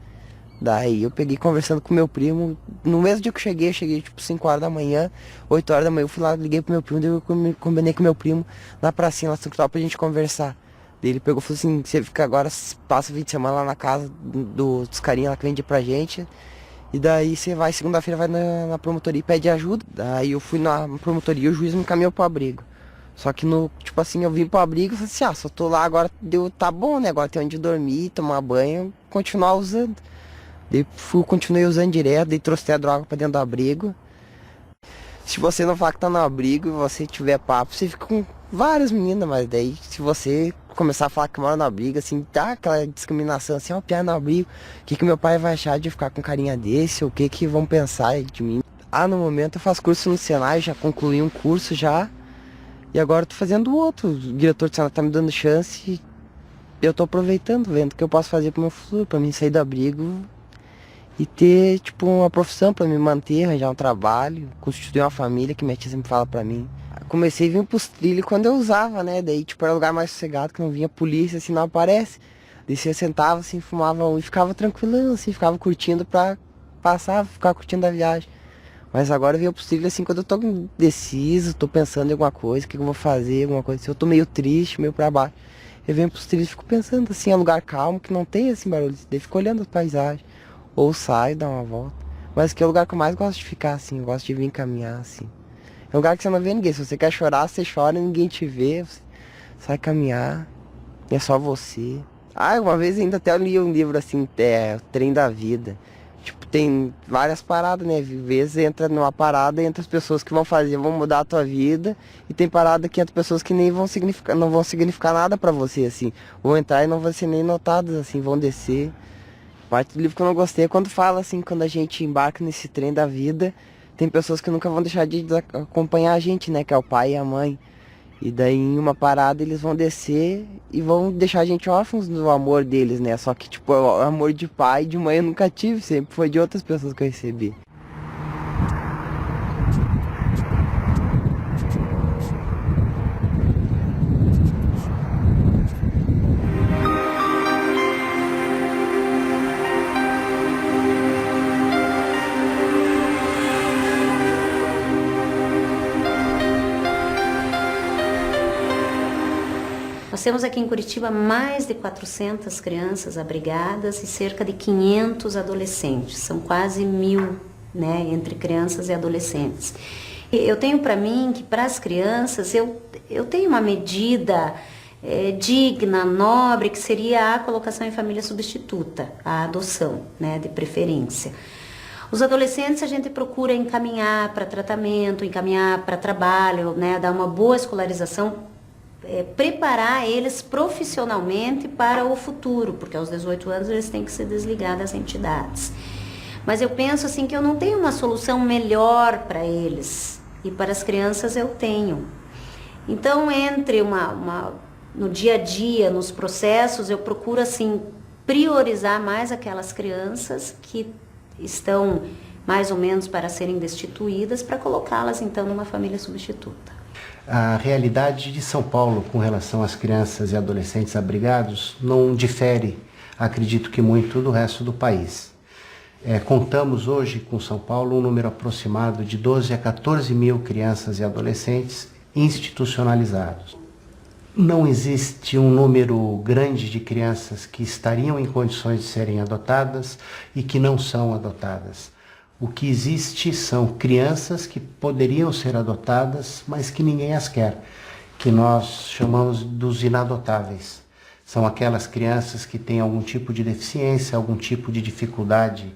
Daí eu peguei conversando com meu primo, no mesmo dia que eu cheguei tipo 5 horas da manhã, 8 horas da manhã, eu fui lá, liguei pro meu primo, daí eu combinei com meu primo na pracinha lá pra gente conversar. Daí ele pegou e falou assim, você fica agora, passa o fim de semana lá na casa dos carinha lá que vende pra gente. E daí você vai, segunda-feira vai na promotoria e pede ajuda. Daí eu fui na promotoria e o juiz me encaminhou pro abrigo. Só que tipo assim, eu vim pro abrigo e falei assim, só tô lá agora, tá bom, né? Agora tem onde dormir, tomar banho, continuar usando. Daí continuei usando direto, daí trouxe a droga pra dentro do abrigo. Se você não falar que tá no abrigo e você tiver papo, você fica com várias meninas, mas daí se você começar a falar que mora no abrigo, assim, tá aquela discriminação, assim, ó, piar no abrigo, o que meu pai vai achar de ficar com carinha desse, o que vão pensar de mim. No momento eu faço curso no Senai, já concluí um curso já, e agora eu tô fazendo outro, o diretor do Senai tá me dando chance, e eu tô aproveitando, vendo o que eu posso fazer pro meu futuro, pra mim sair do abrigo e ter, tipo, uma profissão pra me manter, arranjar um trabalho, constituir uma família, que minha tia sempre fala pra mim. Comecei a vir pros trilhos quando eu usava, né? Daí, tipo, era um lugar mais sossegado, que não vinha polícia, assim, não aparece. Daí você sentava, assim, fumava e ficava tranquilão, assim, ficava curtindo pra passar, ficar curtindo a viagem. Mas agora eu venho pros trilhos, assim, quando eu tô indeciso, tô pensando em alguma coisa, o que eu vou fazer, alguma coisa. Se eu tô meio triste, meio pra baixo, eu venho pros trilhos e fico pensando, assim, é um lugar calmo, que não tem, assim, barulho. Daí fico olhando a paisagem. Ou saio, dá uma volta. Mas que é o lugar que eu mais gosto de ficar, assim, eu gosto de vir caminhar, assim. É um lugar que você não vê ninguém. Se você quer chorar, você chora, ninguém te vê. Você sai caminhar. É só você. Uma vez ainda até eu li um livro assim, O Trem da Vida. Tipo, tem várias paradas, né? Às vezes entra numa parada, entra as pessoas que vão mudar a tua vida. E tem parada que entra pessoas que nem não vão significar nada pra você, assim. Vão entrar e não vão ser nem notadas, assim, vão descer. Parte do livro que eu não gostei é quando fala, assim, quando a gente embarca nesse trem da vida, tem pessoas que nunca vão deixar de acompanhar a gente, né? Que é o pai e a mãe. E daí em uma parada eles vão descer e vão deixar a gente órfãos do amor deles, né? Só que, tipo, o amor de pai e de mãe eu nunca tive, sempre foi de outras pessoas que eu recebi. Nós temos aqui em Curitiba mais de 400 crianças abrigadas e cerca de 500 adolescentes. São quase 1.000, né, entre crianças e adolescentes. Eu tenho para mim que para as crianças eu tenho uma medida digna, nobre, que seria a colocação em família substituta, a adoção, né, de preferência. Os adolescentes a gente procura encaminhar para tratamento, encaminhar para trabalho, né, dar uma boa escolarização, preparar eles profissionalmente para o futuro, porque aos 18 anos eles têm que se desligar das entidades. Mas eu penso assim que eu não tenho uma solução melhor para eles, e para as crianças eu tenho. Então, no dia a dia, nos processos, eu procuro assim priorizar mais aquelas crianças que estão mais ou menos para serem destituídas, para colocá-las então numa família substituta. A realidade de São Paulo com relação às crianças e adolescentes abrigados não difere, acredito que muito, do resto do país. Contamos hoje com São Paulo um número aproximado de 12 a 14 mil crianças e adolescentes institucionalizados. Não existe um número grande de crianças que estariam em condições de serem adotadas e que não são adotadas. O que existe são crianças que poderiam ser adotadas, mas que ninguém as quer, que nós chamamos dos inadotáveis. São aquelas crianças que têm algum tipo de deficiência, algum tipo de dificuldade.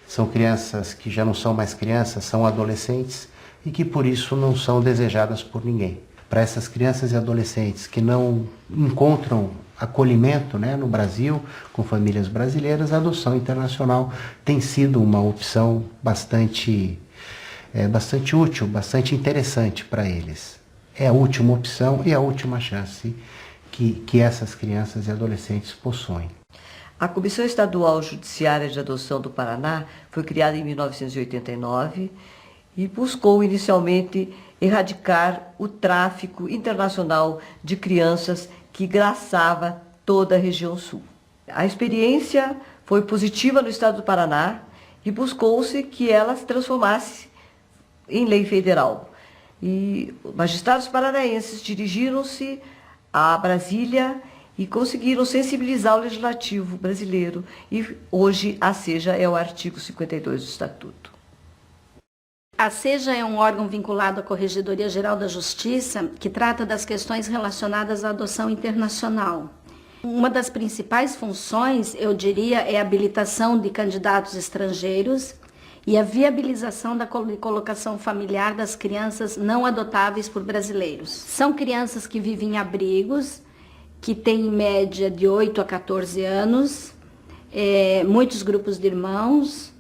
São crianças que já não são mais crianças, são adolescentes e que por isso não são desejadas por ninguém. Para essas crianças e adolescentes que não encontram acolhimento, no Brasil, com famílias brasileiras, a adoção internacional tem sido uma opção bastante útil, bastante interessante para eles. É a última opção e a última chance que essas crianças e adolescentes possuem. A Comissão Estadual Judiciária de Adoção do Paraná foi criada em 1989 e buscou inicialmente erradicar o tráfico internacional de crianças que graçava toda a região sul. A experiência foi positiva no estado do Paraná e buscou-se que ela se transformasse em lei federal. E magistrados paranaenses dirigiram-se a Brasília e conseguiram sensibilizar o legislativo brasileiro. E hoje a SEJA é o artigo 52 do Estatuto. A SEJA é um órgão vinculado à Corregedoria Geral da Justiça que trata das questões relacionadas à adoção internacional. Uma das principais funções, eu diria, é a habilitação de candidatos estrangeiros e a viabilização da colocação familiar das crianças não adotáveis por brasileiros. São crianças que vivem em abrigos, que têm em média de 8 a 14 anos, muitos grupos de irmãos,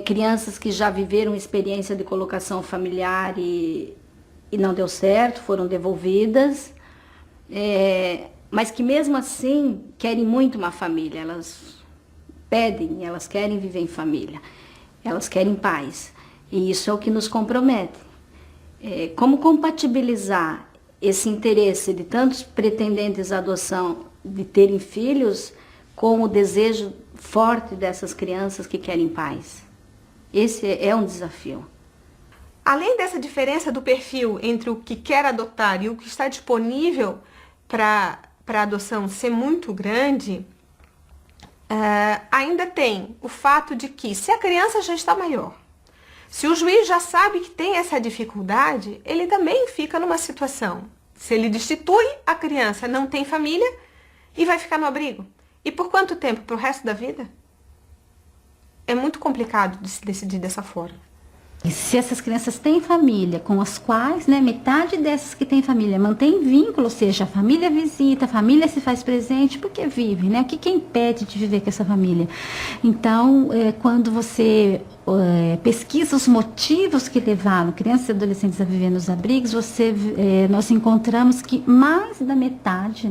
crianças que já viveram experiência de colocação familiar e não deu certo, foram devolvidas, mas que mesmo assim querem muito uma família, elas pedem, elas querem viver em família, elas querem paz, e isso é o que nos compromete. Como compatibilizar esse interesse de tantos pretendentes à adoção de terem filhos com o desejo forte dessas crianças que querem paz? Esse é um desafio. Além dessa diferença do perfil entre o que quer adotar e o que está disponível para adoção ser muito grande, ainda tem o fato de que, se a criança já está maior, se o juiz já sabe que tem essa dificuldade, ele também fica numa situação. Se ele destitui, a criança não tem família e vai ficar no abrigo. E por quanto tempo? Para o resto da vida? É muito complicado de se decidir dessa forma. E se essas crianças têm família, com as quais, metade dessas que têm família mantém vínculo, ou seja, a família visita, a família se faz presente, porque vive, O que impede de viver com essa família? Então, quando você pesquisa os motivos que levaram crianças e adolescentes a viver nos abrigos, nós encontramos que mais da metade,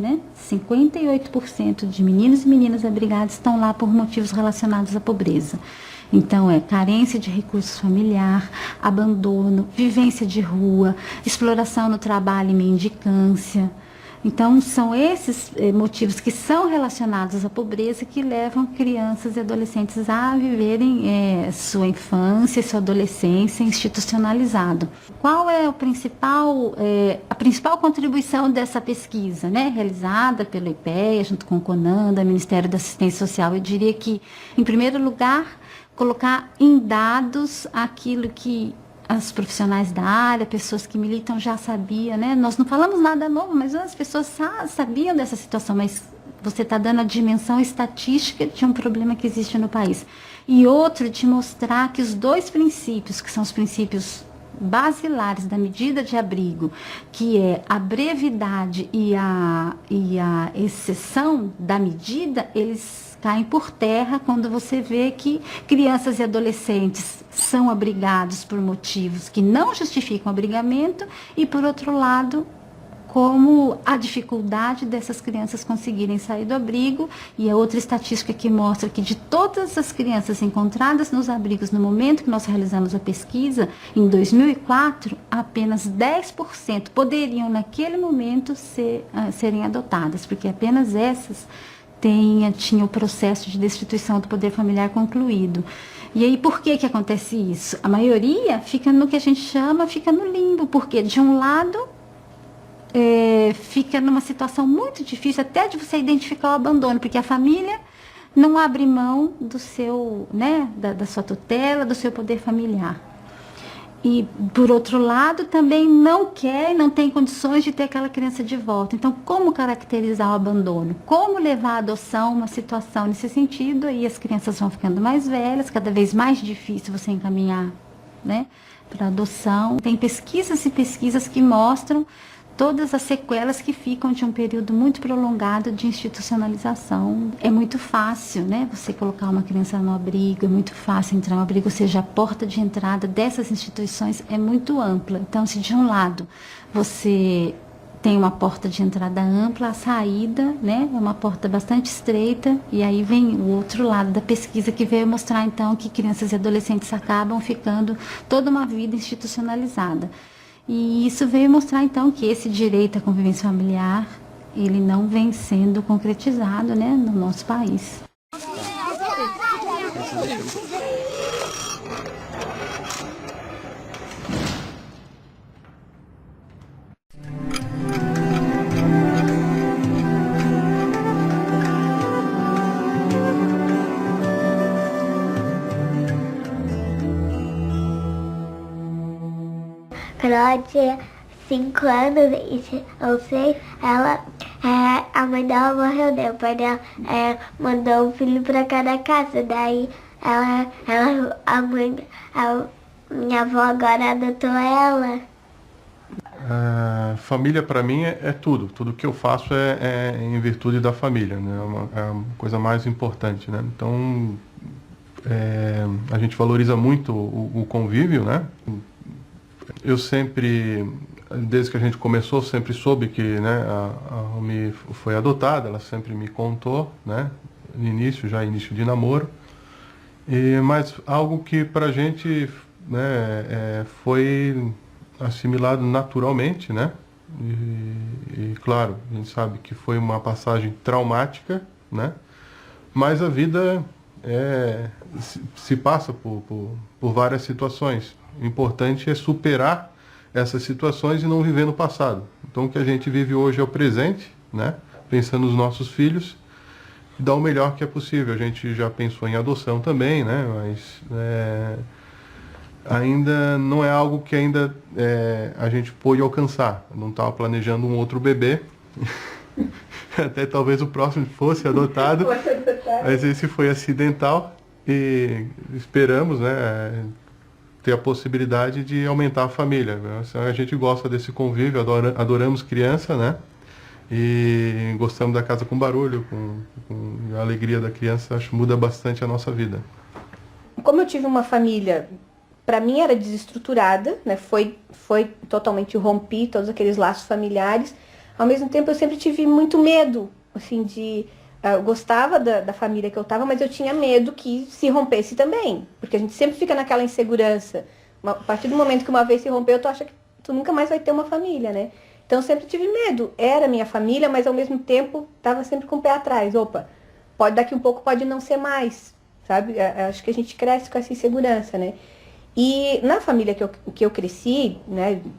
58% de meninos e meninas abrigados estão lá por motivos relacionados à pobreza. Então, carência de recursos familiar, abandono, vivência de rua, exploração no trabalho e mendicância. Então, são esses motivos que são relacionados à pobreza que levam crianças e adolescentes a viverem sua infância e sua adolescência institucionalizado. Qual é a principal contribuição dessa pesquisa, realizada pelo IPEA, junto com o CONANDA, Ministério da Assistência Social? Eu diria que, em primeiro lugar, colocar em dados aquilo que as profissionais da área, pessoas que militam já sabiam, Nós não falamos nada novo, mas as pessoas sabiam dessa situação, mas você está dando a dimensão estatística de um problema que existe no país. E outro, de mostrar que os dois princípios, que são os princípios basilares da medida de abrigo, que é a brevidade e a exceção da medida, eles caem por terra quando você vê que crianças e adolescentes são abrigados por motivos que não justificam o abrigamento e, por outro lado, como a dificuldade dessas crianças conseguirem sair do abrigo. E a outra estatística que mostra que de todas as crianças encontradas nos abrigos no momento que nós realizamos a pesquisa, em 2004, apenas 10% poderiam naquele momento serem adotadas, porque apenas essas tinham o processo de destituição do poder familiar concluído. E aí, por que acontece isso? A maioria fica no que a gente chama, fica no limbo, porque de um lado fica numa situação muito difícil até de você identificar o abandono, porque a família não abre mão do seu, da sua tutela, do seu poder familiar. E, por outro lado, também não tem condições de ter aquela criança de volta. Então, como caracterizar o abandono? Como levar a adoção uma situação nesse sentido? Aí as crianças vão ficando mais velhas, cada vez mais difícil você encaminhar, para adoção. Tem pesquisas e pesquisas que mostram todas as sequelas que ficam de um período muito prolongado de institucionalização. É muito fácil, você colocar uma criança no abrigo, é muito fácil entrar no abrigo, ou seja, a porta de entrada dessas instituições é muito ampla. Então, se de um lado você tem uma porta de entrada ampla, a saída, é uma porta bastante estreita, e aí vem o outro lado da pesquisa que veio mostrar, então, que crianças e adolescentes acabam ficando toda uma vida institucionalizada. E isso veio mostrar, então, que esse direito à convivência familiar, ele não vem sendo concretizado, no nosso país. Quando ela tinha 5 anos ou 6, a mãe dela morreu, o pai dela mandou um filho para cada casa. Daí minha avó agora adotou ela. Família para mim é tudo. Tudo que eu faço é em virtude da família, É a coisa mais importante, Então, a gente valoriza muito o convívio, Eu sempre, desde que a gente começou, sempre soube que a Romy foi adotada, ela sempre me contou, no início de namoro. Mas algo que pra gente foi assimilado naturalmente, E claro, a gente sabe que foi uma passagem traumática, Mas a vida se passa por várias situações. O importante é superar essas situações e não viver no passado. Então, o que a gente vive hoje é o presente, Pensando nos nossos filhos, e dar o melhor que é possível. A gente já pensou em adoção também, Mas ainda não é algo que ainda a gente pôde alcançar. Eu não estava planejando um outro bebê. Até talvez o próximo fosse adotado. Mas esse foi acidental e esperamos, ter a possibilidade de aumentar a família. A gente gosta desse convívio, adoramos criança, E gostamos da casa com barulho, com a alegria da criança, acho que muda bastante a nossa vida. Como eu tive uma família, para mim era desestruturada, Foi totalmente rompi todos aqueles laços familiares. Ao mesmo tempo eu sempre tive muito medo, assim, eu gostava da família que eu estava, mas eu tinha medo que se rompesse também. Porque a gente sempre fica naquela insegurança. A partir do momento que uma vez se rompeu, tu acha que tu nunca mais vai ter uma família, Então eu sempre tive medo. Era minha família, mas ao mesmo tempo estava sempre com o pé atrás. Opa, daqui um pouco pode não ser mais, sabe? Acho que a gente cresce com essa insegurança, E na família que eu cresci,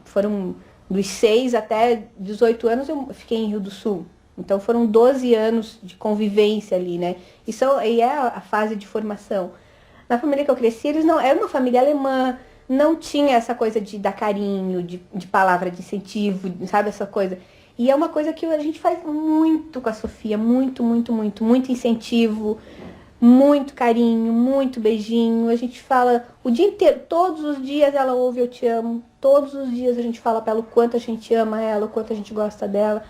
foram dos 6 até 18 anos eu fiquei em Rio do Sul. Então foram 12 anos de convivência ali, Isso aí é a fase de formação. Na família que eu cresci, eles não era uma família alemã, não tinha essa coisa de dar carinho, de palavra de incentivo, sabe, essa coisa. E é uma coisa que a gente faz muito com a Sofia, muito incentivo, muito carinho, muito beijinho. A gente fala o dia inteiro, todos os dias ela ouve eu te amo, todos os dias a gente fala para ela o quanto a gente ama ela, o quanto a gente gosta dela.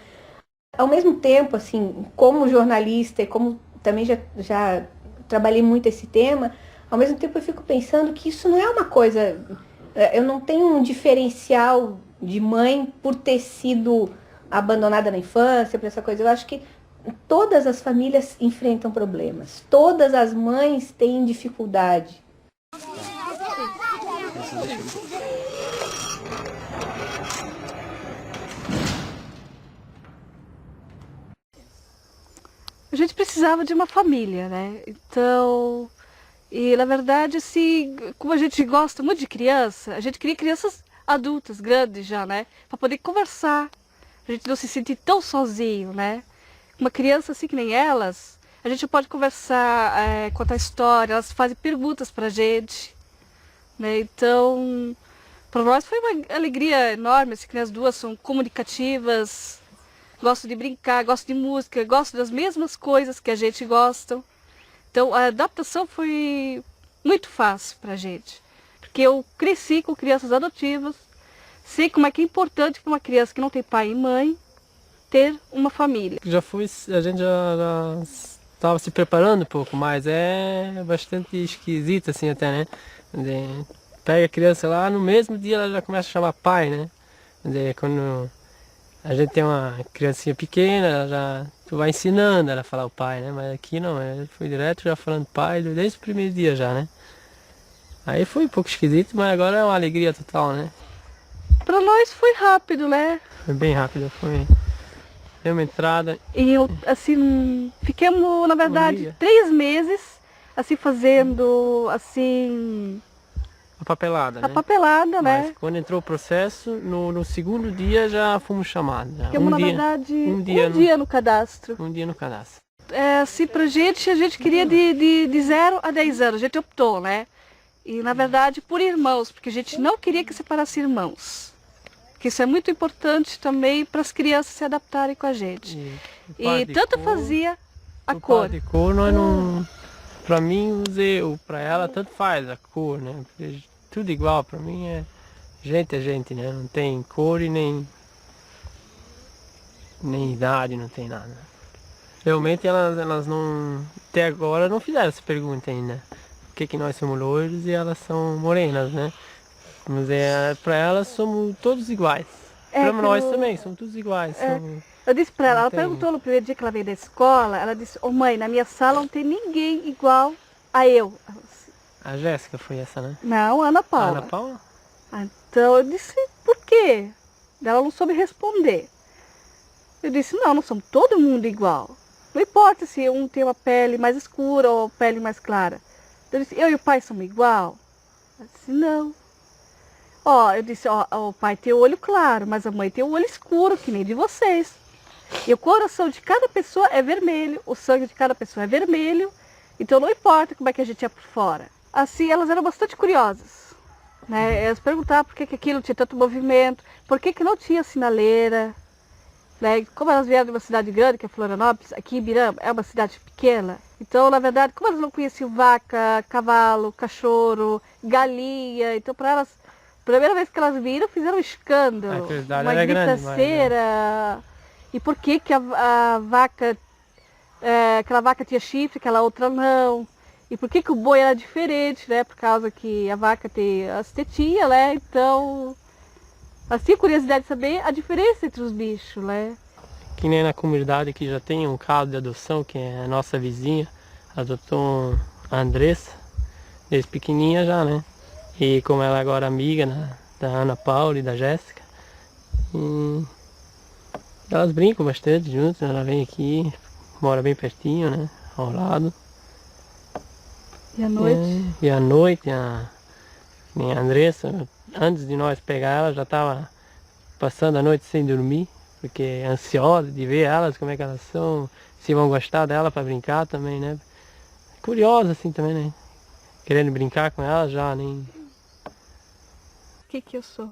Ao mesmo tempo, assim, como jornalista e como também já trabalhei muito esse tema, ao mesmo tempo eu fico pensando que isso não é uma coisa... Eu não tenho um diferencial de mãe por ter sido abandonada na infância, por essa coisa. Eu acho que todas as famílias enfrentam problemas. Todas as mães têm dificuldade. A gente precisava de uma família, né? Então, e na verdade, assim, como a gente gosta muito de criança, a gente queria crianças adultas, grandes já, né? Para poder conversar, a gente não se sentir tão sozinho, né? Uma criança assim que nem elas, a gente pode conversar, contar história, elas fazem perguntas pra gente, né? Então, para nós foi uma alegria enorme, assim, que as duas são comunicativas, gostam de brincar, gostam de música, gostam das mesmas coisas que a gente gosta. Então, a adaptação foi muito fácil pra gente, porque eu cresci com crianças adotivas, sei como é que é importante para uma criança que não tem pai e mãe ter uma família. A gente já estava se preparando um pouco, mas é bastante esquisito assim até, né? Pega a criança lá, no mesmo dia ela já começa a chamar pai, né? Quando a gente tem uma criancinha pequena, tu vai ensinando ela a falar o pai, né? Mas aqui não, foi direto já falando pai desde o primeiro dia já, né? Aí foi um pouco esquisito, mas agora é uma alegria total, né? Para nós foi rápido, né? Foi bem rápido, foi... Deu uma entrada. E eu, assim, ficamos, na verdade, 3 meses, assim, fazendo, assim... A papelada, né? A papelada, mas, né? quando entrou o processo, no segundo dia já fomos chamados. Já. Ficamos, na verdade, um dia no cadastro. Um dia no cadastro. Assim, pra gente, a gente queria de 0 a 10 anos, a gente optou, né? E, na verdade, por irmãos, porque a gente não queria que separasse irmãos. Que isso é muito importante também para as crianças se adaptarem com a gente. E tanto fazia a cor. De cor, nós não... Para mim, para ela, tanto faz a cor, né? Porque tudo igual, para mim é gente, né? Não tem cor e nem idade, não tem nada. Realmente elas não, até agora não fizeram essa pergunta ainda. Por que nós somos loiros e elas são morenas, né? Mas para elas somos todos iguais. Para nós também, somos todos iguais. Eu disse para ela, perguntou no primeiro dia que ela veio da escola, ela disse, mãe, na minha sala não tem ninguém igual a eu. A Jéssica foi essa, né? Não, a Ana Paula. Ana Paula? Então eu disse, por quê? Ela não soube responder. Eu disse, não somos todo mundo igual. Não importa se um tem uma pele mais escura ou pele mais clara. Eu disse, eu e o pai somos igual? Ela disse, não. Eu disse, o pai tem o olho claro, mas a mãe tem o olho escuro, que nem de vocês. E o coração de cada pessoa é vermelho, o sangue de cada pessoa é vermelho, então não importa como é que a gente é por fora. Assim, elas eram bastante curiosas, né? Elas perguntavam por que aquilo tinha tanto movimento, por que não tinha sinaleira, né? Como elas vieram de uma cidade grande, que é Florianópolis, aqui em Ibirama é uma cidade pequena, então, na verdade, como elas não conheciam vaca, cavalo, cachorro, galinha, então para elas... Primeira vez que elas viram, fizeram um escândalo, uma gritaceira. E por que a vaca, aquela vaca tinha chifre, aquela outra não? E por que o boi era diferente, né? Por causa que a vaca tem as tetinhas, né? Então, assim, curiosidade de saber a diferença entre os bichos, né? Que nem na comunidade que já tem um caso de adoção, que é a nossa vizinha, adotou a Andressa, desde pequenininha já, né? E como ela é agora amiga da Ana Paula e da Jéssica, elas brincam bastante juntas, ela vem aqui, mora bem pertinho, né, ao lado. E à noite? E à noite, nem a Andressa, antes de nós pegar ela, já estava passando a noite sem dormir, porque é ansiosa de ver elas, como é que elas são, se vão gostar dela para brincar também, né. Curiosa assim também, né, querendo brincar com ela já, nem... O que eu sou?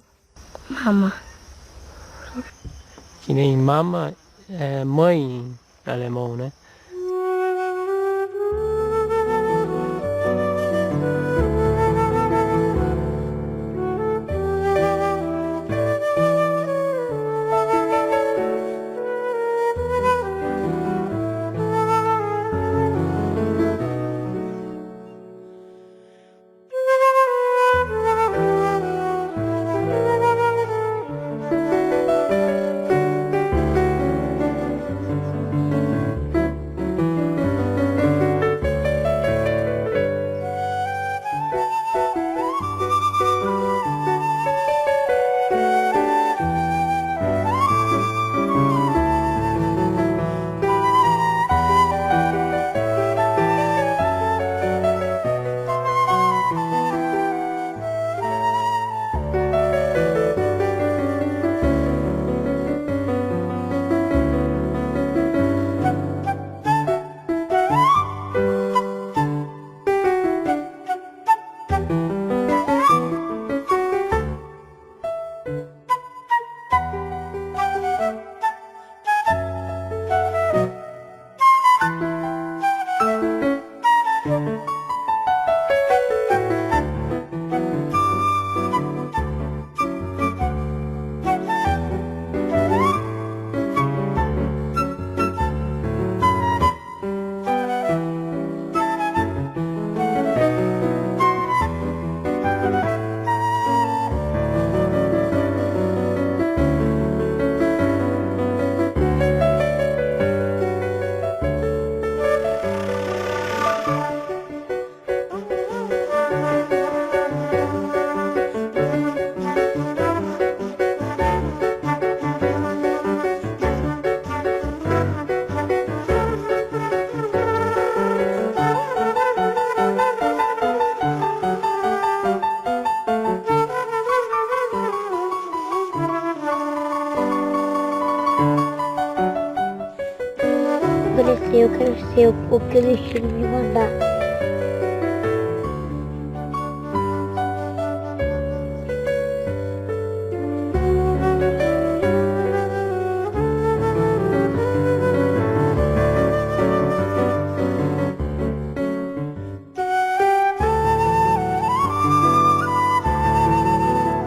Mama. Que nem mama é mãe em alemão, né? crescer, eu quero ser o que eles tinham me mandar.